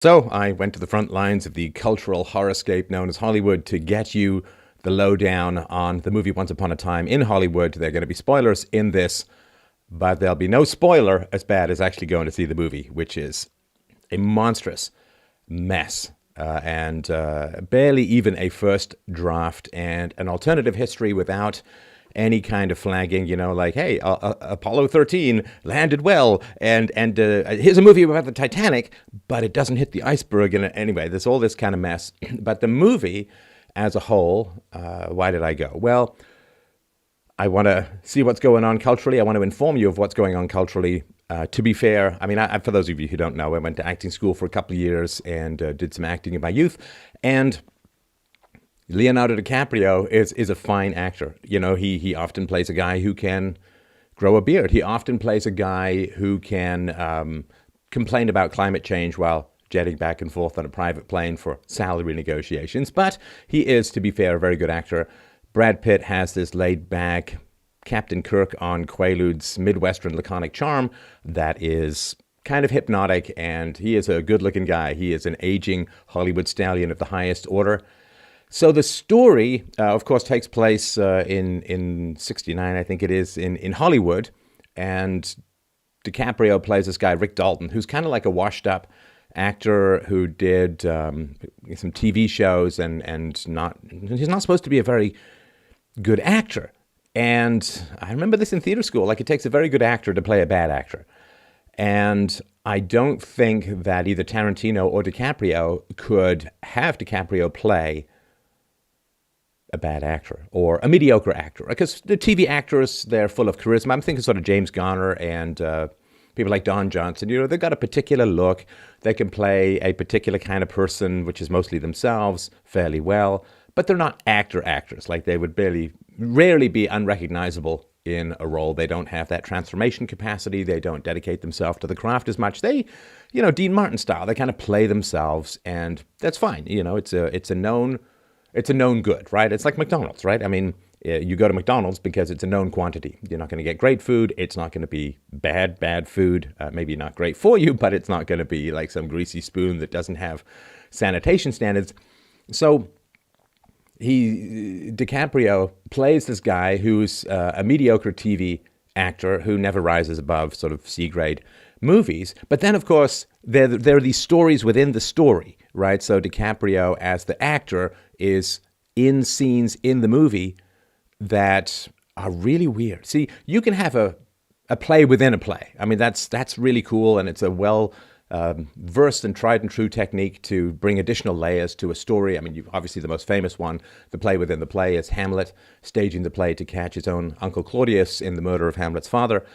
So I went to the front lines of the cultural horrorscape known as Hollywood to get you the lowdown on the movie Once Upon a Time in Hollywood. There are going to be spoilers in this, but there'll be no spoiler as bad as actually going to see the movie, which is a monstrous mess. And barely even a first draft and an alternative history without any kind of flagging, like, hey, Apollo 13 landed well, and here's a movie about the Titanic, but it doesn't hit the iceberg. And anyway, there's all this kind of mess. But the movie as a whole, why did I go? Well, I want to see what's going on culturally. I want to inform you of what's going on culturally. To be fair, I mean, for those of you who don't know, I went to acting school for a couple of years and did some acting in my youth. And Leonardo DiCaprio is a fine actor. He often plays a guy who can grow a beard. He often plays a guy who can complain about climate change while jetting back and forth on a private plane for salary negotiations. But he is, to be fair, a very good actor. Brad Pitt has this laid-back Captain Kirk on Quaaludes Midwestern laconic charm that is kind of hypnotic, and he is a good-looking guy. He is an aging Hollywood stallion of the highest order. So the story, of course, takes place in 69, I think it is, in Hollywood. And DiCaprio plays this guy, Rick Dalton, who's kind of like a washed-up actor who did some TV shows and he's not supposed to be a very good actor. And I remember this in theater school. Like, it takes a very good actor to play a bad actor. And I don't think that either Tarantino or DiCaprio could have DiCaprio play a bad actor or a mediocre actor, because the TV actors, they're full of charisma. I'm thinking sort of James Garner and people like Don Johnson. They've got a particular look. They can play a particular kind of person, which is mostly themselves, fairly well. But they're not actors. Like, they would rarely be unrecognizable in a role. They don't have that transformation capacity. They don't dedicate themselves to the craft as much. They, Dean Martin style, they kind of play themselves, and that's fine. It's a known good, right? It's like McDonald's, right? I mean, you go to McDonald's because it's a known quantity. You're not going to get great food. It's not going to be bad food. Maybe not great for you, but it's not going to be like some greasy spoon that doesn't have sanitation standards. So DiCaprio plays this guy who's a mediocre TV actor who never rises above sort of C-grade movies. But then, of course, there are these stories within the story, right? So DiCaprio, as the actor, is in scenes in the movie that are really weird. See, you can have a play within a play. I mean, that's really cool, and it's a versed and tried and true technique to bring additional layers to a story. I mean, obviously the most famous one, the play within the play, is Hamlet staging the play to catch his own Uncle Claudius in the murder of Hamlet's father.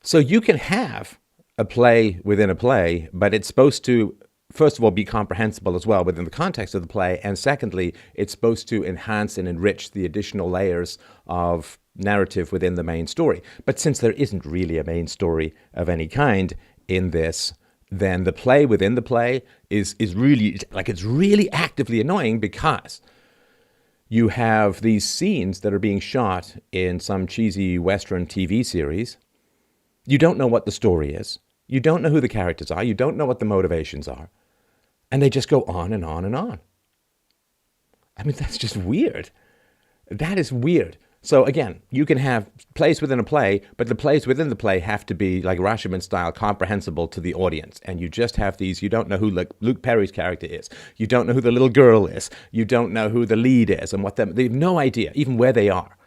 So you can have a play within a play, but it's supposed to, first of all, be comprehensible as well within the context of the play, and secondly, it's supposed to enhance and enrich the additional layers of narrative within the main story. But since there isn't really a main story of any kind in this, then the play within the play is really, like, it's really actively annoying, because you have these scenes that are being shot in some cheesy Western TV series. You don't know what the story is. You don't know who the characters are. You don't know what the motivations are. And they just go on and on and on. I mean, that's just weird. That is weird. So again, you can have plays within a play, but the plays within the play have to be, like Rashomon style, comprehensible to the audience. And you just have these, you don't know who Luke Perry's character is. You don't know who the little girl is. You don't know who the lead is and they have no idea even where they are.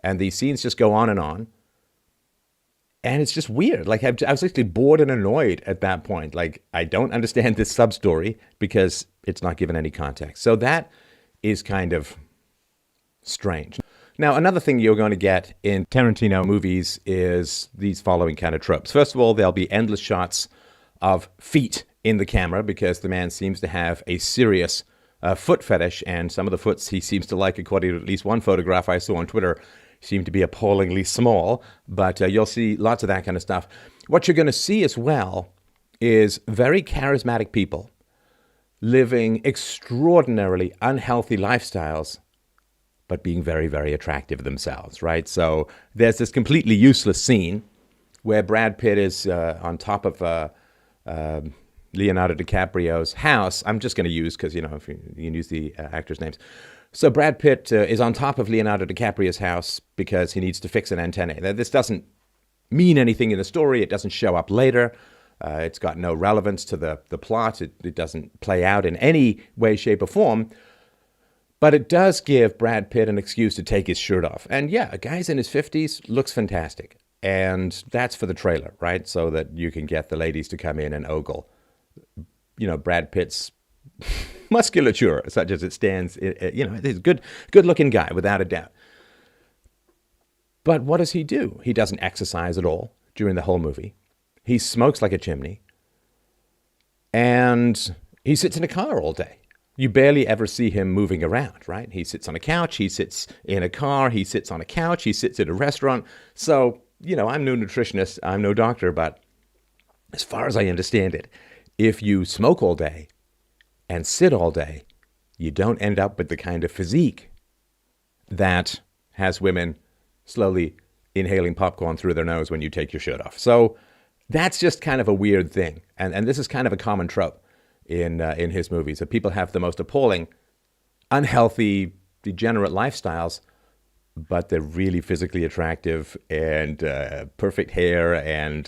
And these scenes just go on and on. And it's just weird. Like, I was actually bored and annoyed at that point. Like, I don't understand this sub-story because it's not given any context. So that is kind of strange. Now, another thing you're going to get in Tarantino movies is these following kind of tropes. First of all, there'll be endless shots of feet in the camera, because the man seems to have a serious foot fetish, and some of the foots he seems to like, according to at least one photograph I saw on Twitter, seem to be appallingly small, but you'll see lots of that kind of stuff. What you're going to see as well is very charismatic people living extraordinarily unhealthy lifestyles, but being very, very attractive themselves, right? So there's this completely useless scene where Brad Pitt is on top of Leonardo DiCaprio's house. I'm just going to use, because, if you can use the actors' names. So Brad Pitt is on top of Leonardo DiCaprio's house because he needs to fix an antenna. Now, this doesn't mean anything in the story. It doesn't show up later. It's got no relevance to the plot. It doesn't play out in any way, shape, or form. But it does give Brad Pitt an excuse to take his shirt off. And yeah, a guy's in his 50s, looks fantastic. And that's for the trailer, right? So that you can get the ladies to come in and ogle, Brad Pitt's musculature, such as it stands. He's a good-looking guy, without a doubt. But what does he do? He doesn't exercise at all during the whole movie. He smokes like a chimney. And he sits in a car all day. You barely ever see him moving around, right? He sits on a couch, he sits in a car, he sits on a couch, he sits at a restaurant. So, I'm no nutritionist, I'm no doctor, but as far as I understand it, if you smoke all day and sit all day, you don't end up with the kind of physique that has women slowly inhaling popcorn through their nose when you take your shirt off. So that's just kind of a weird thing. And this is kind of a common trope in his movies, that people have the most appalling, unhealthy, degenerate lifestyles, but they're really physically attractive and perfect hair and,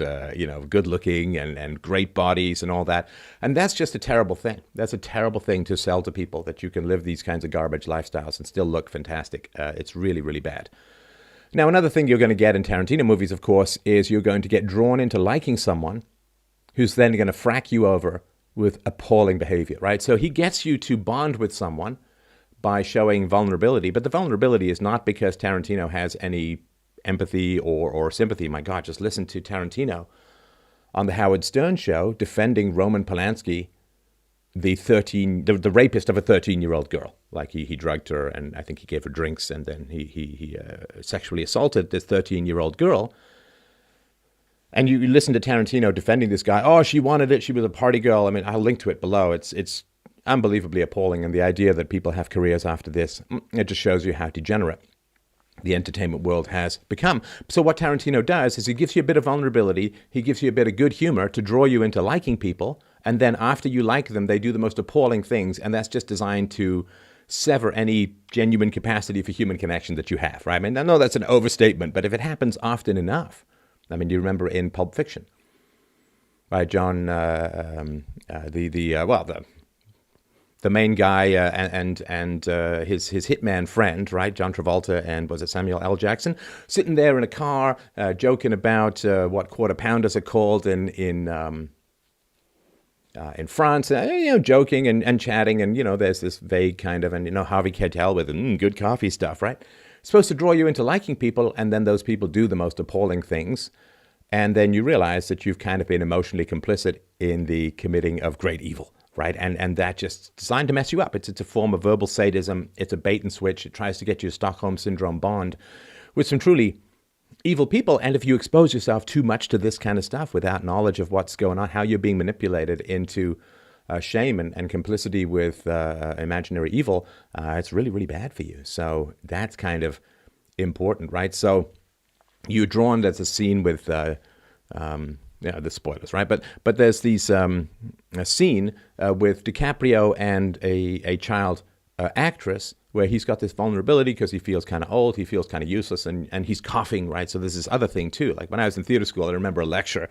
good looking and great bodies and all that. And that's just a terrible thing. That's a terrible thing to sell to people, that you can live these kinds of garbage lifestyles and still look fantastic. It's really, really bad. Now, another thing you're going to get in Tarantino movies, of course, is you're going to get drawn into liking someone who's then going to frack you over with appalling behavior, right? So he gets you to bond with someone by showing vulnerability, but the vulnerability is not because Tarantino has any empathy or sympathy. My God, just listen to Tarantino on the Howard Stern show defending Roman Polanski, the rapist of a 13-year-old girl. Like he drugged her, and I think he gave her drinks, and then he sexually assaulted this 13-year-old girl. And you listen to Tarantino defending this guy. Oh, she wanted it. She was a party girl. I mean, I'll link to it below. It's unbelievably appalling. And the idea that people have careers after this, it just shows you how degenerate the entertainment world has become. So what Tarantino does is he gives you a bit of vulnerability. He gives you a bit of good humor to draw you into liking people. And then after you like them, they do the most appalling things. And that's just designed to sever any genuine capacity for human connection that you have, right? I mean, I know that's an overstatement, but if it happens often enough, I mean, you remember in Pulp Fiction, by John, the main guy and his hitman friend, right, John Travolta, and was it Samuel L. Jackson, sitting there in a car, joking about what quarter pounders are called in France, joking and chatting, and there's this vague kind of, and Harvey Keitel with good coffee stuff, right? Supposed to draw you into liking people, and then those people do the most appalling things, and then you realize that you've kind of been emotionally complicit in the committing of great evil, right? And that just designed to mess you up. It's a form of verbal sadism. It's a bait and switch. It tries to get you a Stockholm Syndrome bond with some truly evil people. And if you expose yourself too much to this kind of stuff without knowledge of what's going on, how you're being manipulated into shame and complicity with imaginary evil, it's really, really bad for you. So that's kind of important, right? So you're drawn, there's a scene with, the spoilers, right? But there's these a scene with DiCaprio and a child actress where he's got this vulnerability because he feels kind of old, he feels kind of useless, and he's coughing, right? So there's this other thing too. Like when I was in theater school, I remember a lecture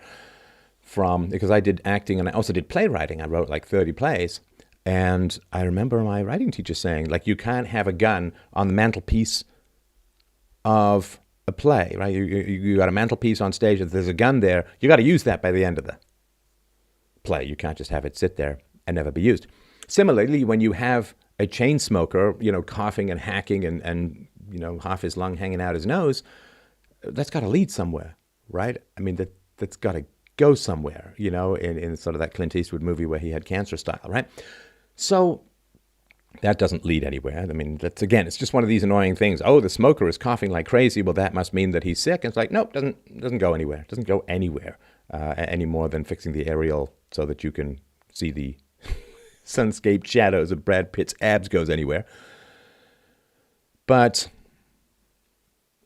because I did acting and I also did playwriting. I wrote like 30 plays. And I remember my writing teacher saying, like, you can't have a gun on the mantelpiece of a play, right? You got a mantelpiece on stage. If there's a gun there, you got to use that by the end of the play. You can't just have it sit there and never be used. Similarly, when you have a chain smoker, coughing and hacking and half his lung hanging out his nose, that's got to lead somewhere, right? I mean, that's got to go somewhere, in sort of that Clint Eastwood movie where he had cancer style, right? So that doesn't lead anywhere. I mean, it's just one of these annoying things. Oh, the smoker is coughing like crazy. Well, that must mean that he's sick. And it's like, nope, doesn't go anywhere. It doesn't go anywhere any more than fixing the aerial so that you can see the sunscaped shadows of Brad Pitt's abs goes anywhere. But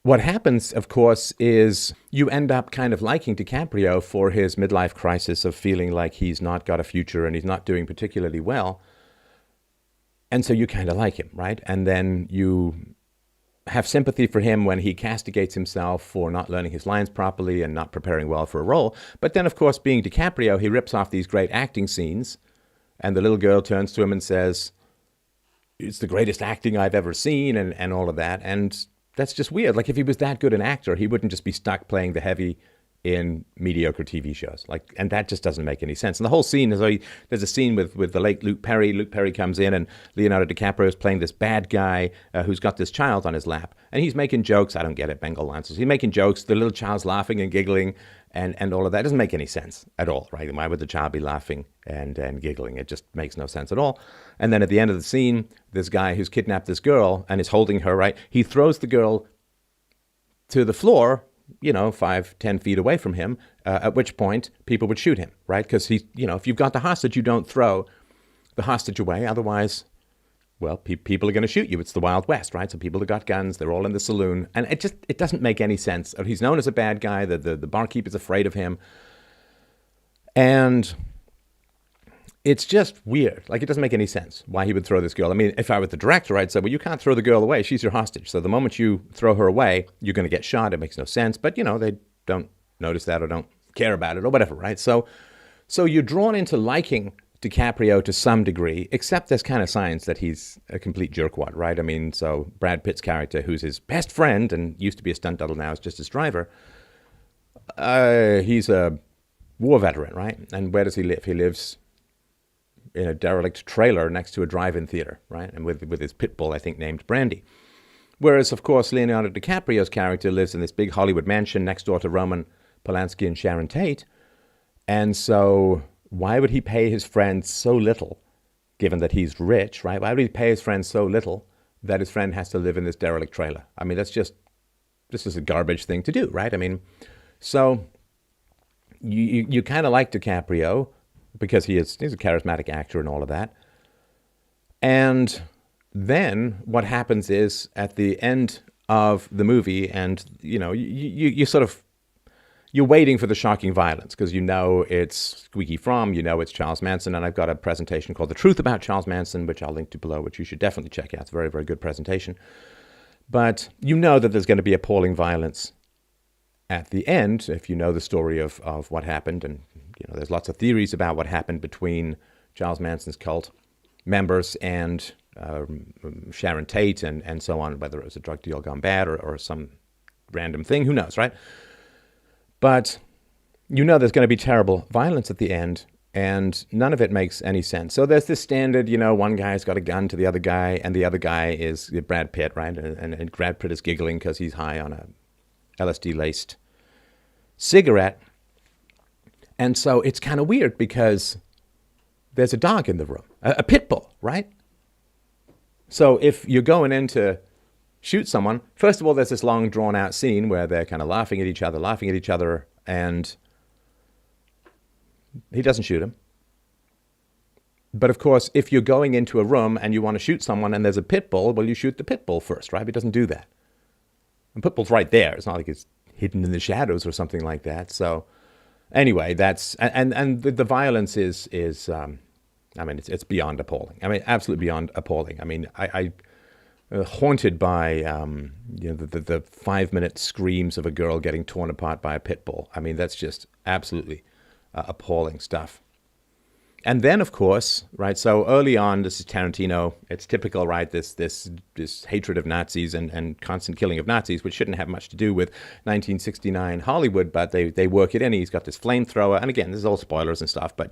What happens, of course, is you end up kind of liking DiCaprio for his midlife crisis of feeling like he's not got a future and he's not doing particularly well. And so you kind of like him, right? And then you have sympathy for him when he castigates himself for not learning his lines properly and not preparing well for a role. But then, of course, being DiCaprio, he rips off these great acting scenes, and the little girl turns to him and says, "It's the greatest acting I've ever seen," and all of that. And that's just weird. Like, if he was that good an actor, he wouldn't just be stuck playing the heavy in mediocre TV shows. Like, and that just doesn't make any sense. And the whole scene is, there's a scene with the late Luke Perry. Luke Perry comes in, and Leonardo DiCaprio is playing this bad guy who's got this child on his lap. And he's making jokes. I don't get it, Bengal Lancers. He's making jokes. The little child's laughing and giggling and all of that. It doesn't make any sense at all, right? Why would the child be laughing and giggling? It just makes no sense at all. And then at the end of the scene, this guy who's kidnapped this girl and is holding her, right? He throws the girl to the floor, 5-10 feet away from him, at which point people would shoot him, right? Because if you've got the hostage, you don't throw the hostage away. Otherwise, well, people are going to shoot you. It's the Wild West, right? So people have got guns. They're all in the saloon. And it doesn't make any sense. He's known as a bad guy. The barkeeper's afraid of him. And it's just weird. Like, it doesn't make any sense why he would throw this girl. I mean, if I were the director, I'd say, well, you can't throw the girl away. She's your hostage. So the moment you throw her away, you're going to get shot. It makes no sense. But, they don't notice that or don't care about it or whatever, right? So you're drawn into liking DiCaprio to some degree, except there's kind of signs that he's a complete jerkwad, right? I mean, so Brad Pitt's character, who's his best friend and used to be a stunt double, now is just his driver, he's a war veteran, right? And where does he live? He lives in a derelict trailer next to a drive-in theater, right? And with his pit bull, I think, named Brandy. Whereas, of course, Leonardo DiCaprio's character lives in this big Hollywood mansion next door to Roman Polanski and Sharon Tate. And so why would he pay his friend so little, given that he's rich, right? Why would he pay his friend so little that his friend has to live in this derelict trailer? I mean, this is a garbage thing to do, right? I mean, so you kind of like DiCaprio because he's a charismatic actor and all of that. And then what happens is at the end of the movie, and you sort of, you're waiting for the shocking violence because it's Squeaky Fromm, it's Charles Manson, and I've got a presentation called The Truth About Charles Manson, which I'll link to below, which you should definitely check out. It's a very, very good presentation. But that there's going to be appalling violence at the end, if you know the story of what happened. And, there's lots of theories about what happened between Charles Manson's cult members and Sharon Tate and so on, whether it was a drug deal gone bad or some random thing, who knows, right? But there's going to be terrible violence at the end, and none of it makes any sense. So there's this standard, one guy's got a gun to the other guy, and the other guy is Brad Pitt, right? And Brad Pitt is giggling because he's high on a LSD-laced cigarette. And so it's kind of weird because there's a dog in the room, a pit bull, right? So if you're going in to shoot someone, first of all, there's this long drawn-out scene where they're kind of laughing at each other, and he doesn't shoot him. But of course, if you're going into a room and you want to shoot someone and there's a pit bull, well, you shoot the pit bull first, right? He doesn't do that. The pit bull's right there. It's not like it's hidden in the shadows or something like that. So anyway, that's, and the violence is it's beyond appalling. I mean, absolutely beyond appalling. I mean, I haunted by the 5-minute screams of a girl getting torn apart by a pit bull. I mean, that's just absolutely appalling stuff. And then, of course, right, so early on, this is Tarantino. It's typical, right, this hatred of Nazis and constant killing of Nazis, which shouldn't have much to do with 1969 Hollywood, but they work it in. He's got this flamethrower. And again, this is all spoilers and stuff, but,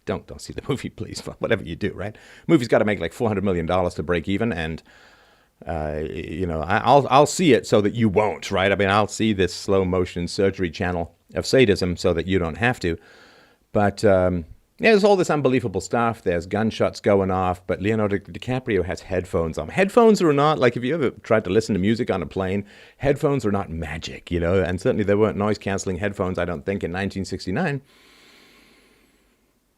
don't see the movie, please, whatever you do, right? Movie's got to make like $400 million to break even, and I'll see it so that you won't, right? I mean, I'll see this slow motion surgery channel of sadism so that you don't have to. But there's all this unbelievable stuff. There's gunshots going off, but Leonardo DiCaprio has headphones on. Headphones are not, like if you ever tried to listen to music on a plane, headphones are not magic, and certainly there weren't noise-canceling headphones, I don't think, in 1969.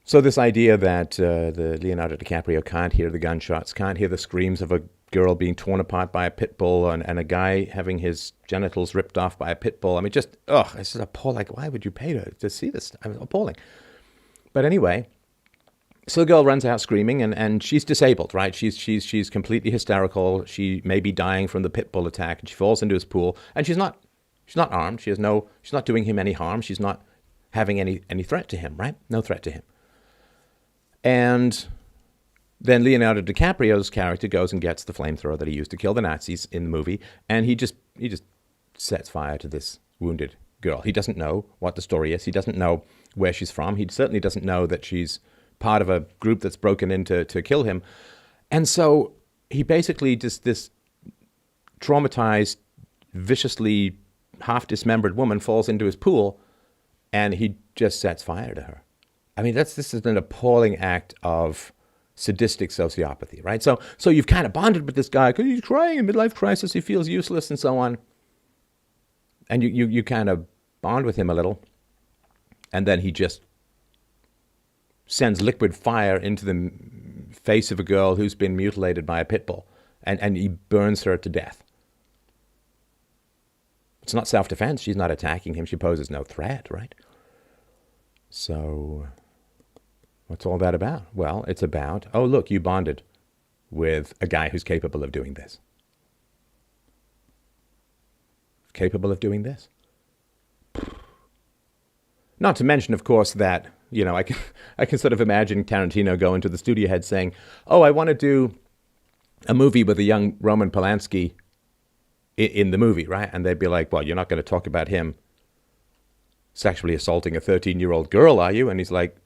So this idea that the Leonardo DiCaprio can't hear the gunshots, can't hear the screams of a girl being torn apart by a pit bull and a guy having his genitals ripped off by a pit bull. I mean, just, it's just appalling. Like, why would you pay to see this? I mean, appalling. But anyway, so the girl runs out screaming, and she's disabled, right? She's completely hysterical. She may be dying from the pit bull attack, and she falls into his pool, and she's not armed. She's not doing him any harm. She's not having any threat to him, right? No threat to him. And then Leonardo DiCaprio's character goes and gets the flamethrower that he used to kill the Nazis in the movie, and he just sets fire to this wounded girl. He doesn't know what the story is. He doesn't know where she's from. He certainly doesn't know that she's part of a group that's broken in to kill him. And so he basically just, this traumatized, viciously half-dismembered woman falls into his pool, and he just sets fire to her. I mean, this is an appalling act of sadistic sociopathy, right? So you've kind of bonded with this guy because he's crying in midlife crisis, he feels useless and so on. And you kind of bond with him a little, and then he just sends liquid fire into the face of a girl who's been mutilated by a pit bull, and he burns her to death. It's not self-defense. She's not attacking him. She poses no threat, right? So what's all that about? Well, it's about, oh, look, you bonded with a guy who's capable of doing this. Capable of doing this. Not to mention, of course, that, I can sort of imagine Tarantino going to the studio head saying, oh, I want to do a movie with a young Roman Polanski in the movie, right? And they'd be like, well, you're not going to talk about him sexually assaulting a 13-year-old girl, are you? And he's like,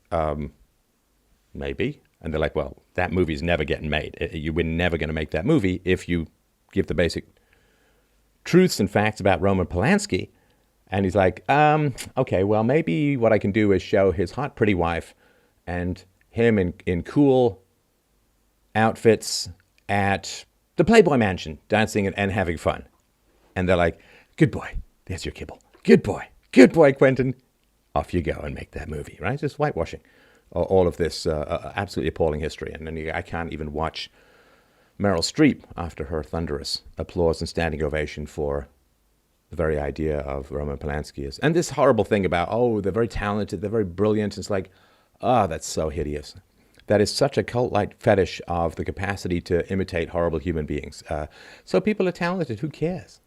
maybe. And they're like, well, that movie's never getting made. We're never going to make that movie if you give the basic truths and facts about Roman Polanski. And he's like, okay, well, maybe what I can do is show his hot, pretty wife and him in cool outfits at the Playboy Mansion, dancing and having fun. And they're like, good boy, there's your kibble. Good boy, Quentin. Off you go and make that movie, right? Just whitewashing all of this absolutely appalling history. And then I can't even watch Meryl Streep after her thunderous applause and standing ovation for the very idea of Roman Polanski is. And this horrible thing about, oh, they're very talented, they're very brilliant. It's like, that's so hideous. That is such a cult-like fetish of the capacity to imitate horrible human beings. So people are talented. Who cares?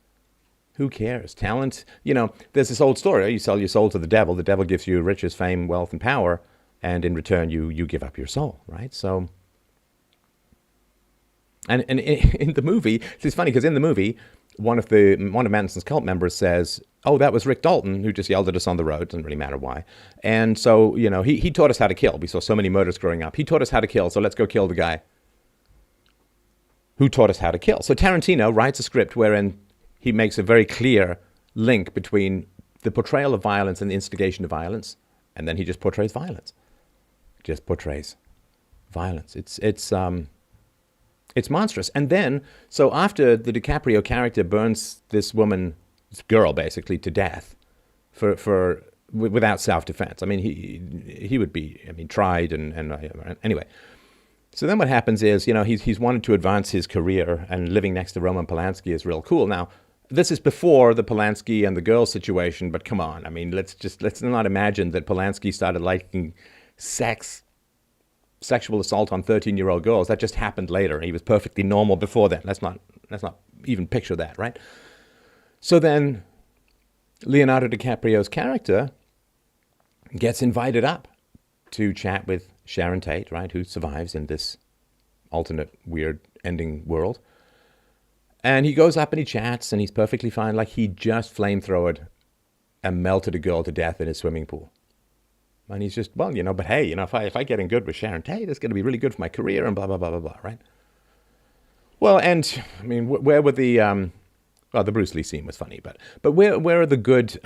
Who cares? Talent, there's this old story. You sell your soul to the devil gives you riches, fame, wealth, and power, and in return you give up your soul, right? So, and in the movie, it's funny because in the movie, one of Manson's cult members says, oh, that was Rick Dalton who just yelled at us on the road. Doesn't really matter why. And so, he taught us how to kill. We saw so many murders growing up. He taught us how to kill, so let's go kill the guy who taught us how to kill. So Tarantino writes a script wherein he makes a very clear link between the portrayal of violence and the instigation of violence, and then he just portrays violence. Just portrays violence. It's monstrous. And then, so after the DiCaprio character burns this woman, this girl basically, to death without self-defense. I mean, he would be, tried and anyway. So then what happens is, he's wanted to advance his career, and living next to Roman Polanski is real cool. Now, this is before the Polanski and the girl situation, but come on. I mean, let's not imagine that Polanski started liking sexual assault on 13-year-old girls. That just happened later. He was perfectly normal before then. Let's not even picture that, right? So then Leonardo DiCaprio's character gets invited up to chat with Sharon Tate, right, who survives in this alternate weird ending world. And he goes up and he chats, and he's perfectly fine. Like he just flamethrowered and melted a girl to death in his swimming pool. And he's just, well, but hey, if I get in good with Sharon Tate, it's going to be really good for my career and blah, blah, blah, blah, blah, right? Well, and, where were the Bruce Lee scene was funny, but where are the good,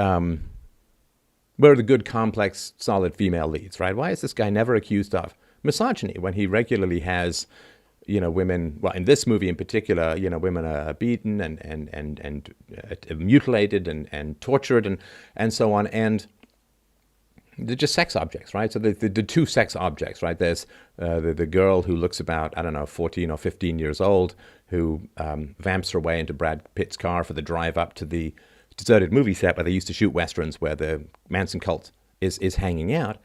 complex, solid female leads, right? Why is this guy never accused of misogyny when he regularly has, women, well, in this movie in particular, women are beaten and mutilated and tortured and so on. And they're just sex objects, right? So the two sex objects, right? There's the girl who looks about, I don't know, 14 or 15 years old, who vamps her way into Brad Pitt's car for the drive up to the deserted movie set where they used to shoot westerns, where the Manson cult is hanging out.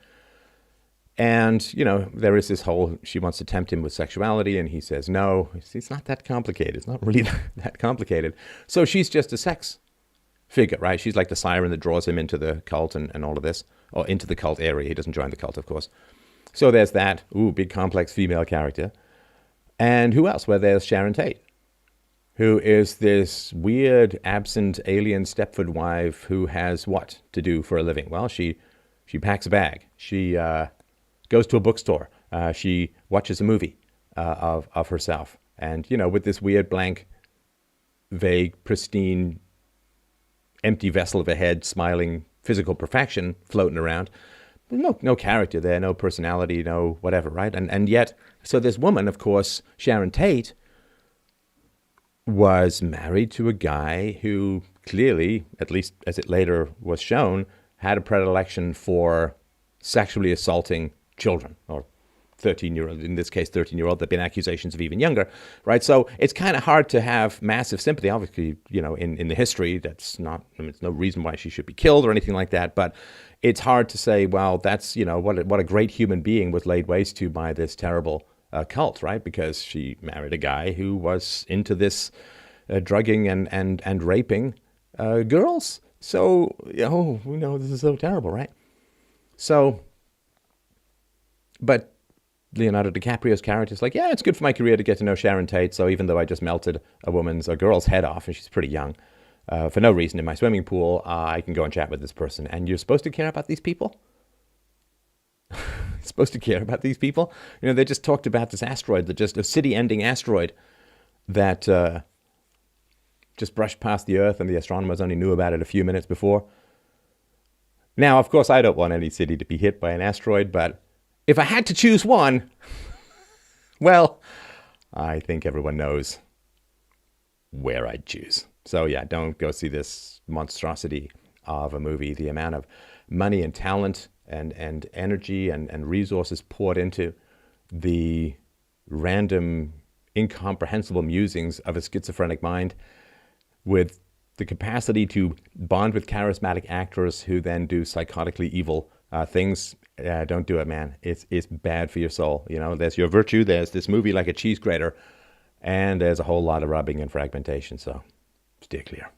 And, you know, there is this whole, she wants to tempt him with sexuality, and he says, no, it's not that complicated. It's not really that complicated. So she's just a sex figure, right? She's like the siren that draws him into the cult and all of this, or into the cult area. He doesn't join the cult, of course. So there's that, big complex female character. And who else? Well, there's Sharon Tate, who is this weird, absent, alien Stepford wife who has what to do for a living? Well, she packs a bag. She goes to a bookstore. She watches a movie of herself. And, you know, with this weird, blank, vague, pristine, empty vessel of a head, smiling physical perfection floating around. No character there, no personality, no whatever, right? And yet, so this woman, of course, Sharon Tate, was married to a guy who clearly, at least as it later was shown, had a predilection for sexually assaulting children, or 13-year-old, in this case, 13-year-old. There have been accusations of even younger, right? So it's kind of hard to have massive sympathy. Obviously, you know, in the history, that's not, I mean, it's no reason why she should be killed or anything like that. But it's hard to say, well, that's, you know, what a great human being was laid waste to by this terrible cult, right? Because she married a guy who was into this drugging and raping girls. So, you know, this is so terrible, right? So, but Leonardo DiCaprio's character is like, yeah, it's good for my career to get to know Sharon Tate. So even though I just melted a girl's head off, and she's pretty young, for no reason in my swimming pool, I can go and chat with this person. And you're supposed to care about these people? Supposed to care about these people? You know, they just talked about this asteroid, a city-ending asteroid that just brushed past the Earth, and the astronomers only knew about it a few minutes before. Now, of course, I don't want any city to be hit by an asteroid, but if I had to choose one, well, I think everyone knows where I'd choose. So yeah, don't go see this monstrosity of a movie. The amount of money and talent and energy and resources poured into the random, incomprehensible musings of a schizophrenic mind with the capacity to bond with charismatic actors who then do psychotically evil things. Don't do it, man. It's bad for your soul. You know, there's your virtue. There's this movie like a cheese grater, and there's a whole lot of rubbing and fragmentation. So steer clear.